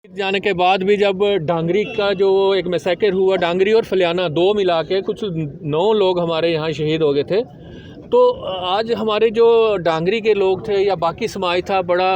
जाने के बाद भी जब डांगरी का जो एक मैसेकर हुआ, डांगरी और फलियाना दो मिला के कुछ 9 लोग हमारे यहाँ शहीद हो गए थे। तो आज हमारे जो डांगरी के लोग थे या बाकी समाज था, बड़ा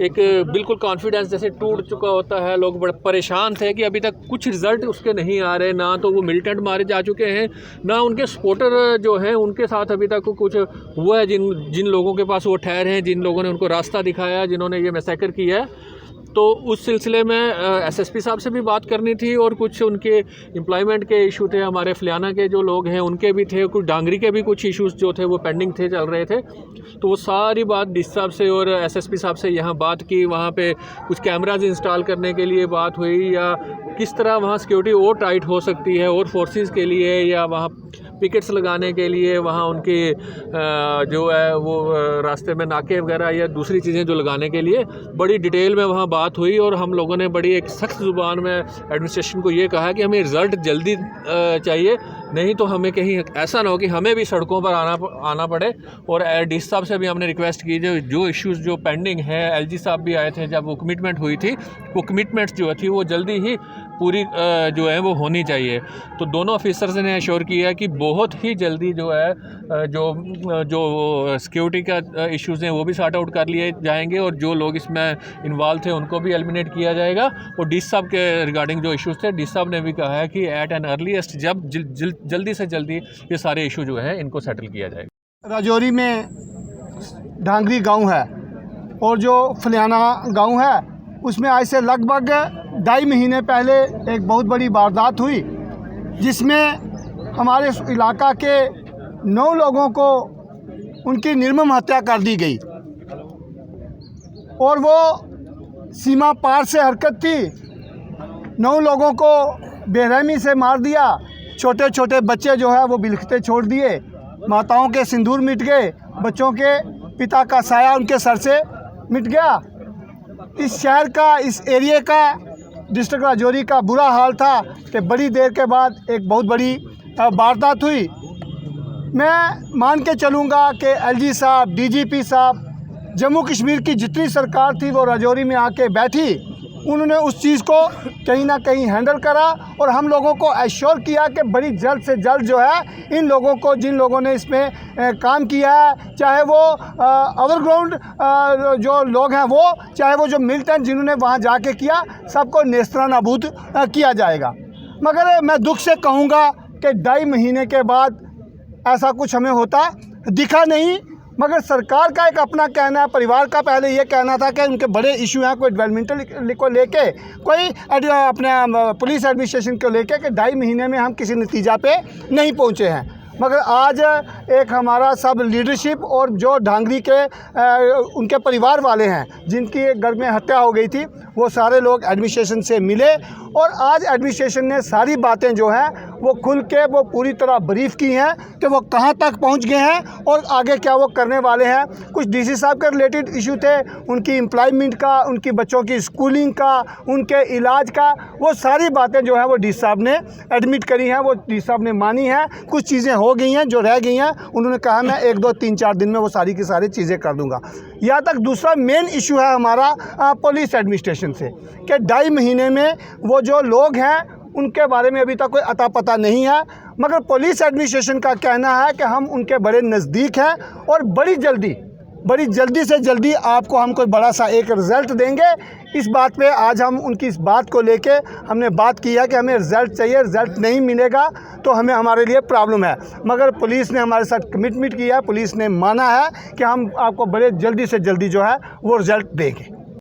एक बिल्कुल कॉन्फिडेंस जैसे टूट चुका होता है। लोग बड़े परेशान थे कि अभी तक कुछ रिज़ल्ट उसके नहीं आ रहे, ना तो वो मिलिटेंट मारे जा चुके हैं, ना उनके सपोर्टर जो हैं उनके साथ अभी तक कुछ हुआ है। जिन लोगों के पास वो ठहरे हैं, जिन लोगों ने उनको रास्ता दिखाया, जिन्होंने ये मैसेकर किया है, तो उस सिलसिले में एसएसपी साहब से भी बात करनी थी। और कुछ उनके एम्प्लॉयमेंट के इशू थे, हमारे फलियाना के जो लोग हैं उनके भी थे, कुछ डांगरी के भी कुछ इश्यूज जो थे वो पेंडिंग थे, चल रहे थे। तो वो सारी बात डी साहब से और एसएसपी साहब से यहाँ बात की। वहाँ पे कुछ कैमराज इंस्टॉल करने के लिए बात हुई, या किस तरह वहाँ सिक्योरिटी और टाइट हो सकती है और फोर्सेस के लिए, या वहाँ पिकेट्स लगाने के लिए, वहाँ उनके जो है वो रास्ते में नाके वगैरह या दूसरी चीज़ें जो लगाने के लिए बड़ी डिटेल में वहाँ बात हुई। और हम लोगों ने बड़ी एक सख्त ज़ुबान में एडमिनिस्ट्रेशन को ये कहा कि हमें रिज़ल्ट जल्दी चाहिए, नहीं तो हमें कहीं ऐसा ना हो कि हमें भी सड़कों पर आना पड़े। और डी साहब से भी हमने रिक्वेस्ट की, जो इश्यूज़ जो पेंडिंग है, एलजी साहब भी आए थे जब वो कमिटमेंट हुई थी, वो कमिटमेंट्स जो थी वो जल्दी ही पूरी जो है वो होनी चाहिए। तो दोनों ऑफिसर्स ने एश्योर किया कि बहुत ही जल्दी जो है जो सिक्योरिटी का इश्यूज़ हैं वो भी सॉर्ट आउट कर लिए जाएंगे, और जो लोग इसमें इन्वॉल्व थे उनको भी एलिमिनेट किया जाएगा। और डी साहब के रिगार्डिंग जो इश्यूज़ थे, डी साहब ने भी कहा है कि एट एन अर्लीस्ट जब जल्दी से जल्दी ये सारे इशू जो है इनको सेटल किया जाएगा। राजौरी में डांगरी गांव है और जो फलियाना गांव है उसमें आज से लगभग 2.5 महीने पहले एक बहुत बड़ी वारदात हुई, जिसमें हमारे इलाका के 9 लोगों को उनकी निर्मम हत्या कर दी गई। और वो सीमा पार से हरकत थी। 9 लोगों को बेरहमी से मार दिया। छोटे छोटे बच्चे जो है वो बिलखते छोड़ दिए। माताओं के सिंदूर मिट गए, बच्चों के पिता का साया उनके सर से मिट गया। इस शहर का, इस एरिया का, डिस्ट्रिक्ट राजौरी का बुरा हाल था कि बड़ी देर के बाद एक बहुत बड़ी वारदात हुई। मैं मान के चलूँगा कि एलजी साहब, डीजीपी साहब, जम्मू कश्मीर की जितनी सरकार थी वो राजौरी में आके बैठी, उन्होंने उस चीज़ को कहीं ना कहीं हैंडल करा और हम लोगों को एश्योर किया कि बड़ी जल्द से जल्द जो है इन लोगों को, जिन लोगों ने इसमें काम किया है, चाहे वो ओवरग्राउंड जो लोग हैं वो, चाहे वो जो मिलिटेंट जिन्होंने वहाँ जाके किया, सबको नेस्तनाबूद किया जाएगा। मगर मैं दुख से कहूँगा कि 2.5 महीने के बाद ऐसा कुछ हमें होता दिखा नहीं। मगर सरकार का एक अपना कहना है, परिवार का पहले ये कहना था कि उनके बड़े इशू हैं, कोई डेवलपमेंटल को लेके, कोई अपने पुलिस एडमिनिस्ट्रेशन को लेके, कि 2.5 महीने में हम किसी नतीजा पे नहीं पहुंचे हैं। मगर आज एक हमारा सब लीडरशिप और जो डांगरी के उनके परिवार वाले हैं जिनकी घर में हत्या हो गई थी, वो सारे लोग एडमिनिस्ट्रेशन से मिले और आज एडमिनिस्ट्रेशन ने सारी बातें जो हैं वो खुल के वो पूरी तरह ब्रीफ की हैं कि वो कहां तक पहुंच गए हैं और आगे क्या वो करने वाले हैं। कुछ डीसी साहब के रिलेटेड इशू थे, उनकी एम्प्लॉयमेंट का, उनकी बच्चों की स्कूलिंग का, उनके इलाज का, वो सारी बातें जो हैं वो डी साहब ने एडमिट करी हैं, वो डी साहब ने मानी हैं। कुछ चीज़ें हो गई हैं जो रह गई हैं, उन्होंने कहा मैं 1, 2, 3, 4 दिन में वो सारी की सारी चीज़ें कर दूंगा। यहाँ तक दूसरा मेन इशू है हमारा पुलिस एडमिनिस्ट्रेशन से कि 2.5 महीने में वो जो लोग हैं उनके बारे में अभी तक कोई अता पता नहीं है। मगर पुलिस एडमिनिस्ट्रेशन का कहना है कि हम उनके बड़े नज़दीक हैं और बड़ी जल्दी से जल्दी आपको हम कोई बड़ा सा एक रिज़ल्ट देंगे। इस बात पे आज हम उनकी इस बात को लेके हमने बात की है कि हमें रिज़ल्ट चाहिए, रिज़ल्ट नहीं मिलेगा तो हमें हमारे लिए प्रॉब्लम है। मगर पुलिस ने हमारे साथ कमिटमेंट किया है, पुलिस ने माना है कि हम आपको बड़े जल्दी से जल्दी जो है वो रिज़ल्ट देंगे।